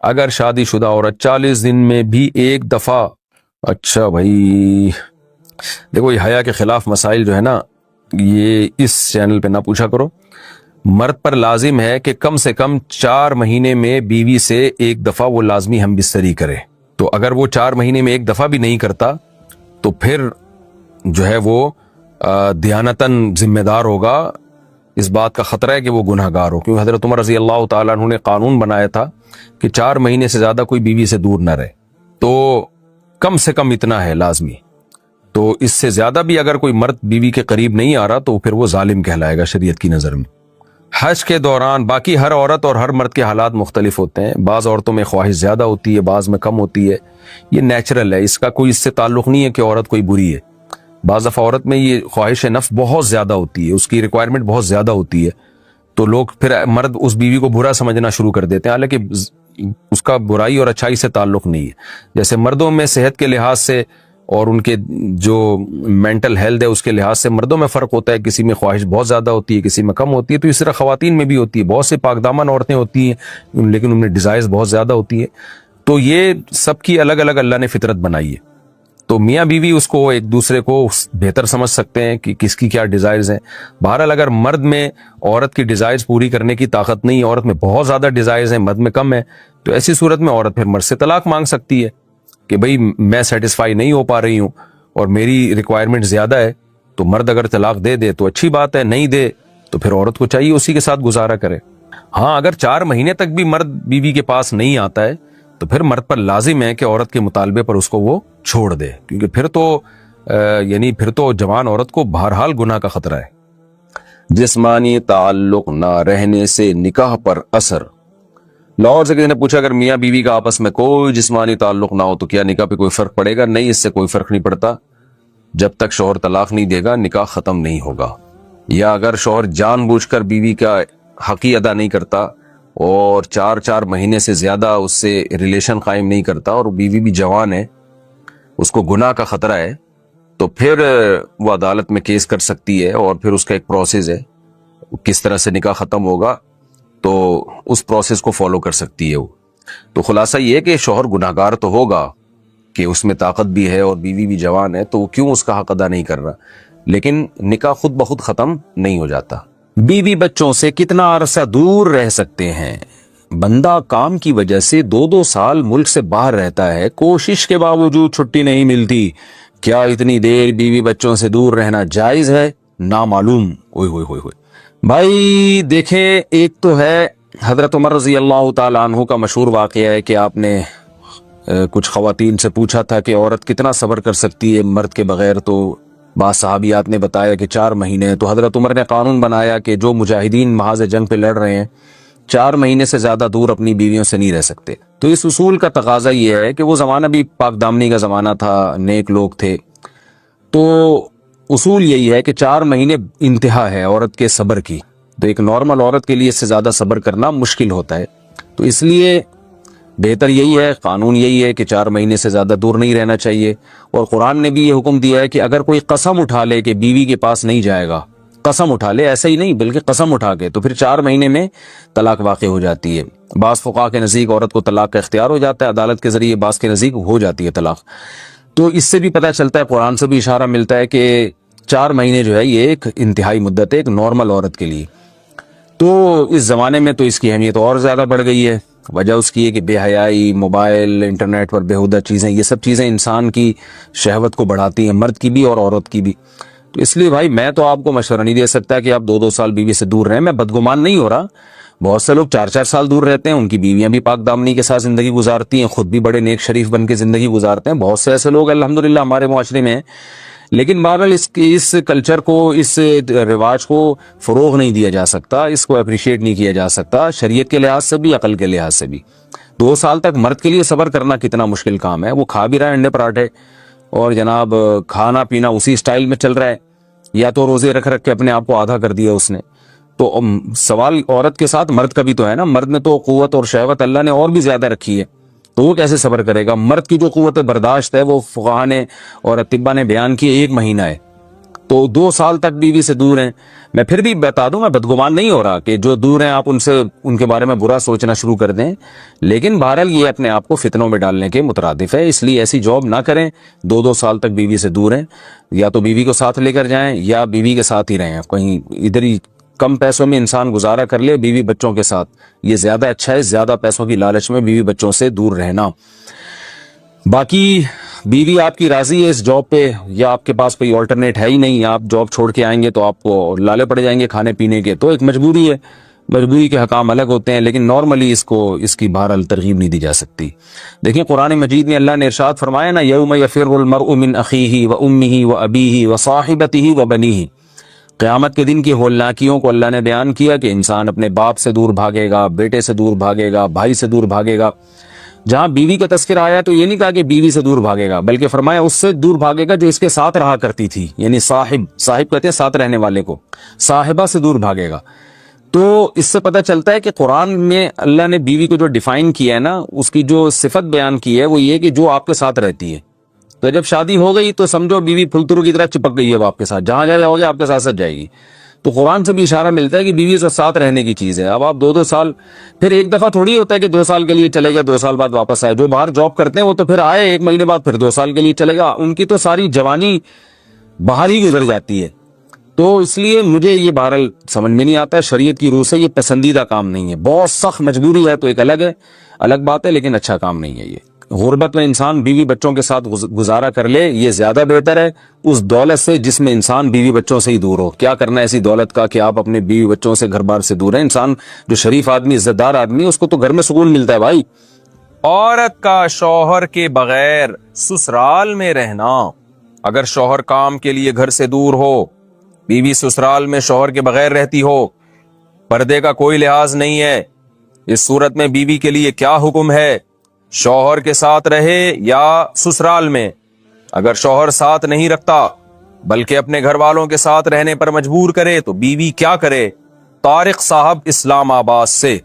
اگر شادی شدہ عورت 40 دن میں بھی ایک دفعہ، اچھا بھائی دیکھو یہ حیا کے خلاف مسائل جو ہے نا یہ اس چینل پہ نہ پوچھا کرو. مرد پر لازم ہے کہ کم سے کم 4 مہینے میں بیوی سے ایک دفعہ وہ لازمی ہم بستری کرے. تو اگر وہ 4 مہینے میں ایک دفعہ بھی نہیں کرتا تو پھر جو ہے وہ دیانتاً ذمہ دار ہوگا. اس بات کا خطرہ ہے کہ وہ گناہ گار ہو، کیونکہ حضرت عمر رضی اللہ تعالیٰ عنہ نے قانون بنایا تھا کہ 4 مہینے سے زیادہ کوئی بیوی سے دور نہ رہے. تو کم سے کم اتنا ہے لازمی. تو اس سے زیادہ بھی اگر کوئی مرد بیوی کے قریب نہیں آ رہا تو پھر وہ ظالم کہلائے گا شریعت کی نظر میں. حج کے دوران باقی ہر عورت اور ہر مرد کے حالات مختلف ہوتے ہیں. بعض عورتوں میں خواہش زیادہ ہوتی ہے، بعض میں کم ہوتی ہے. یہ نیچرل ہے، اس کا کوئی اس سے تعلق نہیں ہے کہ عورت کوئی بری ہے. بعض دفعہ عورت میں یہ خواہش نفس بہت زیادہ ہوتی ہے، اس کی ریکوائرمنٹ بہت زیادہ ہوتی ہے، تو لوگ پھر مرد اس بیوی کو برا سمجھنا شروع کر دیتے ہیں، حالانکہ اس کا برائی اور اچھائی سے تعلق نہیں ہے. جیسے مردوں میں صحت کے لحاظ سے اور ان کے جو مینٹل ہیلتھ ہے اس کے لحاظ سے مردوں میں فرق ہوتا ہے. کسی میں خواہش بہت زیادہ ہوتی ہے، کسی میں کم ہوتی ہے. تو اس طرح خواتین میں بھی ہوتی ہے. بہت سے پاک دامن عورتیں ہوتی ہیں لیکن ان میں ڈیزائرز بہت زیادہ ہوتی ہے. تو یہ سب کی الگ الگ اللہ نے فطرت بنائی ہے. تو میاں بیوی اس کو ایک دوسرے کو بہتر سمجھ سکتے ہیں کہ کس کی کیا ڈیزائرز ہیں. بہرحال اگر مرد میں عورت کی ڈیزائرز پوری کرنے کی طاقت نہیں، عورت میں بہت زیادہ ڈیزائرز ہیں، مرد میں کم ہے، تو ایسی صورت میں عورت پھر مرد سے طلاق مانگ سکتی ہے کہ بھئی میں سیٹسفائی نہیں ہو پا رہی ہوں اور میری ریکوائرمنٹ زیادہ ہے. تو مرد اگر طلاق دے دے تو اچھی بات ہے، نہیں دے تو پھر عورت کو چاہیے اسی کے ساتھ گزارا کرے. ہاں اگر 4 مہینے تک بھی مرد بیوی کے پاس نہیں آتا ہے تو پھر مرد پر لازم ہے کہ عورت کے مطالبے پر اس کو وہ چھوڑ دے، کیونکہ پھر تو جوان عورت کو بہرحال گناہ کا خطرہ ہے. جسمانی تعلق نہ رہنے سے نکاح پر اثر. لاہور سے کسی نے پوچھا اگر میاں بیوی کا آپس میں کوئی جسمانی تعلق نہ ہو تو کیا نکاح پہ کوئی فرق پڑے گا؟ نہیں، اس سے کوئی فرق نہیں پڑتا. جب تک شوہر طلاق نہیں دے گا نکاح ختم نہیں ہوگا. یا اگر شوہر جان بوجھ کر بیوی کا حق ہی ادا نہیں کرتا اور 4 مہینے سے زیادہ اس سے ریلیشن قائم نہیں کرتا اور بیوی بھی جوان ہے، اس کو گناہ کا خطرہ ہے، تو پھر وہ عدالت میں کیس کر سکتی ہے اور پھر اس کا ایک پروسیس ہے کس طرح سے نکاح ختم ہوگا، تو اس پروسیس کو فالو کر سکتی ہے وہ. تو خلاصہ یہ ہے کہ شوہر گناہ گار تو ہوگا کہ اس میں طاقت بھی ہے اور بیوی بھی جوان ہے، تو وہ کیوں اس کا حق ادا نہیں کر رہا، لیکن نکاح خود بخود ختم نہیں ہو جاتا. بیوی بچوں سے کتنا عرصہ دور رہ سکتے ہیں؟ بندہ کام کی وجہ سے 2 سال ملک سے باہر رہتا ہے، کوشش کے باوجود چھٹی نہیں ملتی. کیا اتنی دیر بیوی بچوں سے دور رہنا جائز ہے؟ نامعلوم. بھائی دیکھیں، ایک تو ہے حضرت عمر رضی اللہ تعالیٰ عنہ کا مشہور واقعہ ہے کہ آپ نے کچھ خواتین سے پوچھا تھا کہ عورت کتنا صبر کر سکتی ہے مرد کے بغیر، تو بعض صحابیات نے بتایا کہ 4 مہینے. تو حضرت عمر نے قانون بنایا کہ جو مجاہدین محاذ جنگ پہ لڑ رہے ہیں 4 مہینے سے زیادہ دور اپنی بیویوں سے نہیں رہ سکتے. تو اس اصول کا تقاضا یہ ہے کہ وہ زمانہ بھی پاک دامنی کا زمانہ تھا، نیک لوگ تھے، تو اصول یہی ہے کہ 4 مہینے انتہا ہے عورت کے صبر کی. تو ایک نارمل عورت کے لیے اس سے زیادہ صبر کرنا مشکل ہوتا ہے، تو اس لیے بہتر یہی ہے، قانون یہی ہے کہ 4 مہینے سے زیادہ دور نہیں رہنا چاہیے. اور قرآن نے بھی یہ حکم دیا ہے کہ اگر کوئی قسم اٹھا لے کہ بیوی کے پاس نہیں جائے گا، قسم اٹھا لے، ایسا ہی نہیں بلکہ قسم اٹھا کے، تو پھر 4 مہینے میں طلاق واقع ہو جاتی ہے. بعض فقہا کے نزدیک عورت کو طلاق کا اختیار ہو جاتا ہے عدالت کے ذریعے، بعض کے نزدیک ہو جاتی ہے طلاق. تو اس سے بھی پتہ چلتا ہے، قرآن سے بھی اشارہ ملتا ہے کہ 4 مہینے جو ہے یہ ایک انتہائی مدت ہے ایک نارمل عورت کے لیے. تو اس زمانے میں تو اس کی اہمیت اور زیادہ بڑھ گئی ہے. وجہ اس کی ہے کہ بے حیائی، موبائل، انٹرنیٹ پر بیہودہ چیزیں، یہ سب چیزیں انسان کی شہوت کو بڑھاتی ہیں، مرد کی بھی اور عورت کی بھی. تو اس لیے بھائی میں تو آپ کو مشورہ نہیں دے سکتا کہ آپ 2 سال بیوی سے دور رہیں. میں بدگمان نہیں ہو رہا، بہت سے لوگ 4 سال دور رہتے ہیں، ان کی بیویاں بھی پاک دامنی کے ساتھ زندگی گزارتی ہیں، خود بھی بڑے نیک شریف بن کے زندگی گزارتے ہیں. بہت سے ایسے لوگ الحمدللہ ہمارے معاشرے میں ہیں. لیکن بہرحال اس کلچر کو، اس رواج کو فروغ نہیں دیا جا سکتا، اس کو اپریشیٹ نہیں کیا جا سکتا شریعت کے لحاظ سے بھی، عقل کے لحاظ سے بھی. 2 سال تک مرد کے لیے صبر کرنا کتنا مشکل کام ہے. وہ کھا بھی رہا ہے انڈے پراٹھے اور جناب کھانا پینا اسی سٹائل میں چل رہا ہے، یا تو روزے رکھ کے اپنے آپ کو آدھا کر دیا اس نے. تو سوال عورت کے ساتھ مرد کا بھی تو ہے نا. مرد میں تو قوت اور شہوت اللہ نے اور بھی زیادہ رکھی ہے، تو وہ کیسے صبر کرے گا؟ مرد کی جو قوت برداشت ہے وہ فقہا نے اور اطباء نے بیان کی 1 مہینہ ہے. تو 2 سال تک بیوی سے دور ہیں. میں پھر بھی بتا دوں, میں بدگمان نہیں ہو رہا کہ جو دور ہیں آپ ان کے بارے میں برا سوچنا شروع کر دیں, لیکن بہرحال یہ اپنے آپ کو فتنوں میں ڈالنے کے مترادف ہے. اس لیے ایسی جاب نہ کریں. 2 سال تک بیوی سے دور ہیں, یا تو بیوی کو ساتھ لے کر جائیں یا بیوی کے ساتھ ہی رہیں. کہیں ادھر ہی کم پیسوں میں انسان گزارا کر لے بیوی بچوں کے ساتھ, یہ زیادہ اچھا ہے. زیادہ پیسوں کی لالچ میں بیوی بچوں سے دور رہنا. باقی بیوی آپ کی راضی ہے اس جاب پہ, یا آپ کے پاس کوئی آلٹرنیٹ ہے ہی نہیں, آپ جاب چھوڑ کے آئیں گے تو آپ کو لالے پڑ جائیں گے کھانے پینے کے, تو ایک مجبوری ہے. مجبوری کے حکام الگ ہوتے ہیں, لیکن نارملی اس کی بہرحال ترغیب نہیں دی جا سکتی. دیکھیں قرآن مجید میں اللہ نے ارشاد فرمایا نا, یوم یفر المرء من اخیہ و امہ و ابیہ و صاحبتہ و بنیہ. قیامت کے دن کی ہولناکیوں کو اللہ نے بیان کیا کہ انسان اپنے باپ سے دور بھاگے گا, بیٹے سے دور بھاگے گا, بھائی سے دور بھاگے گا. جہاں بیوی کا تذکرہ آیا تو یہ نہیں کہا کہ بیوی سے دور بھاگے گا, بلکہ فرمایا اس سے دور بھاگے گا جو اس کے ساتھ رہا کرتی تھی, یعنی صاحب کہتے ہیں ساتھ رہنے والے کو, صاحبہ سے دور بھاگے گا. تو اس سے پتہ چلتا ہے کہ قرآن میں اللہ نے بیوی کو جو ڈیفائن کیا ہے نا, اس کی جو صفت بیان کی ہے وہ یہ کہ جو آپ کے ساتھ رہتی ہے. تو جب شادی ہو گئی تو سمجھو بیوی پھلترو کی طرح چپک گئی ہے وہ آپ کے ساتھ, جہاں جاؤ گے آپ کے ساتھ جائے گی. تو قرآن سے بھی اشارہ ملتا ہے کہ بیوی سے ساتھ رہنے کی چیز ہے. اب آپ 2 سال, پھر ایک دفعہ تھوڑی ہوتا ہے کہ 2 سال کے لیے چلے گا 2 سال بعد واپس آئے. جو باہر جاب کرتے ہیں وہ تو پھر آئے 1 مہینے بعد پھر 2 سال کے لیے چلے گا, ان کی تو ساری جوانی باہر ہی گزر جاتی ہے. تو اس لیے مجھے یہ بہرحال سمجھ میں نہیں آتا ہے, شریعت کی روح سے یہ پسندیدہ کام نہیں ہے. بہت سخت مجبوری ہے تو ایک الگ بات ہے, لیکن اچھا کام نہیں ہے یہ. غربت میں انسان بیوی بچوں کے ساتھ گزارا کر لے, یہ زیادہ بہتر ہے اس دولت سے جس میں انسان بیوی بچوں سے ہی دور ہو. کیا کرنا ہے ایسی دولت کا کہ آپ اپنے بیوی بچوں سے گھر بار سے دور ہیں. انسان جو شریف آدمی, عزت دار آدمی, اس کو تو گھر میں سکون ملتا ہے بھائی. عورت کا شوہر کے بغیر سسرال میں رہنا. اگر شوہر کام کے لیے گھر سے دور ہو, بیوی سسرال میں شوہر کے بغیر رہتی ہو, پردے کا کوئی لحاظ نہیں ہے. اس صورت میں بیوی کے لیے کیا حکم ہے؟ شوہر کے ساتھ رہے یا سسرال میں. اگر شوہر ساتھ نہیں رکھتا بلکہ اپنے گھر والوں کے ساتھ رہنے پر مجبور کرے تو بیوی کیا کرے؟ طارق صاحب اسلام آباد سے.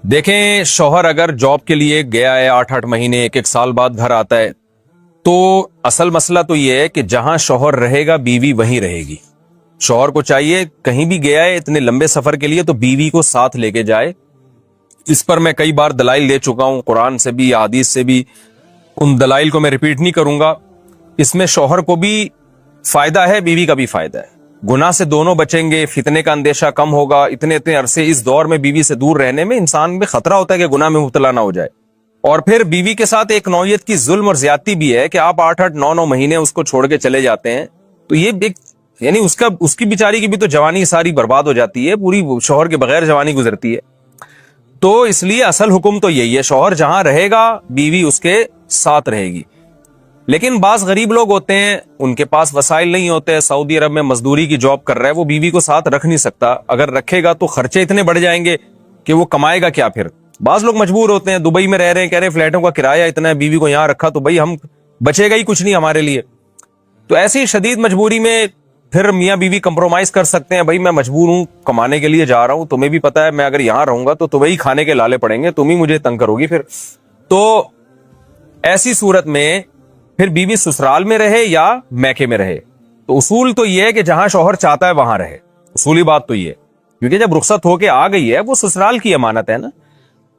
دیکھیں, شوہر اگر جاب کے لیے گیا ہے 8 مہینے, 1 سال بعد گھر آتا ہے, تو اصل مسئلہ تو یہ ہے کہ جہاں شوہر رہے گا بیوی وہیں رہے گی. شوہر کو چاہیے کہیں بھی گیا ہے اتنے لمبے سفر کے لیے تو بیوی کو ساتھ لے کے جائے. اس پر میں کئی بار دلائل دے چکا ہوں, قرآن سے بھی حدیث سے بھی. ان دلائل کو میں ریپیٹ نہیں کروں گا. اس میں شوہر کو بھی فائدہ ہے, بیوی کا بھی فائدہ ہے. گناہ سے دونوں بچیں گے, فتنے کا اندیشہ کم ہوگا. اتنے عرصے اس دور میں بیوی سے دور رہنے میں انسان میں خطرہ ہوتا ہے کہ گناہ میں مبتلا نہ ہو جائے. اور پھر بیوی کے ساتھ ایک نوعیت کی ظلم اور زیادتی بھی ہے کہ آپ 8 9 مہینے اس کو چھوڑ کے چلے جاتے ہیں, تو یہ ایک یعنی اس کی بیچاری کی بھی تو جوانی ساری برباد ہو جاتی ہے, پوری شوہر کے بغیر جوانی گزرتی ہے. تو اس لیے اصل حکم تو یہی ہے, شوہر جہاں رہے گا بیوی اس کے ساتھ رہے گی. لیکن بعض غریب لوگ ہوتے ہیں, ان کے پاس وسائل نہیں ہوتے, سعودی عرب میں مزدوری کی جاب کر رہا ہے, وہ بیوی کو ساتھ رکھ نہیں سکتا. اگر رکھے گا تو خرچے اتنے بڑھ جائیں گے کہ وہ کمائے گا کیا پھر. بعض لوگ مجبور ہوتے ہیں, دبئی میں رہ رہے ہیں, کہہ رہے ہیں فلیٹوں کا کرایہ اتنا ہے, بیوی کو یہاں رکھا تو بھائی ہم بچے گا ہی کچھ نہیں ہمارے لیے. تو ایسی شدید مجبوری میں پھر میاں بیوی کمپرومائز کر سکتے ہیں, بھائی میں مجبور ہوں, کمانے کے لیے جا رہا ہوں, تمہیں بھی پتا ہے میں اگر یہاں رہوں گا تو تمہیں ہی کھانے کے لالے پڑیں گے, تم ہی مجھے تنگ کرو گی پھر. تو ایسی صورت میں پھر بیوی سسرال میں رہے یا میکے میں رہے. تو اصول تو یہ ہے کہ جہاں شوہر چاہتا ہے وہاں رہے. اصولی بات تو یہ ہے, کیونکہ جب رخصت ہو کے آ گئی ہے وہ سسرال کی امانت ہے نا.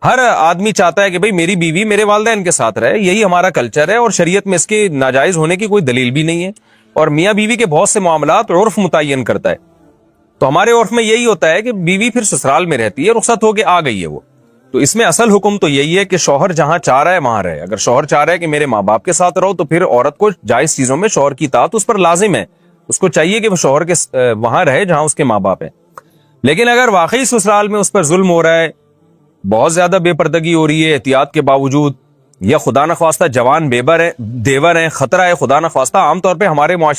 ہر آدمی چاہتا ہے کہ بھئی میری بیوی میرے والدین کے ساتھ رہے, یہی ہمارا کلچر ہے, اور شریعت میں اس کے ناجائز ہونے کی کوئی دلیل بھی نہیں ہے. اور میاں بیوی کے بہت سے معاملات عرف متعین کرتا ہے. تو ہمارے عرف میں یہی ہوتا ہے کہ بیوی پھر سسرال میں رہتی ہے, رخصت ہو کے آ گئی ہے وہ. تو اس میں اصل حکم تو یہی ہے کہ شوہر جہاں چاہ رہا ہے وہاں رہے. اگر شوہر چاہ رہا ہے کہ میرے ماں باپ کے ساتھ رہو تو پھر عورت کو جائز چیزوں میں شوہر کی اطاعت اس پر لازم ہے. اس کو چاہیے کہ وہ شوہر کے وہاں رہے جہاں اس کے ماں باپ ہیں. لیکن اگر واقعی سسرال میں اس پر ظلم ہو رہا ہے, بہت زیادہ بے پردگی ہو رہی ہے احتیاط کے باوجود, یا خدا نخواستہ جوان دیور ہیں, خطرہ ہے خدا نخواستہ. عام طور پہ ہمارے معاشرے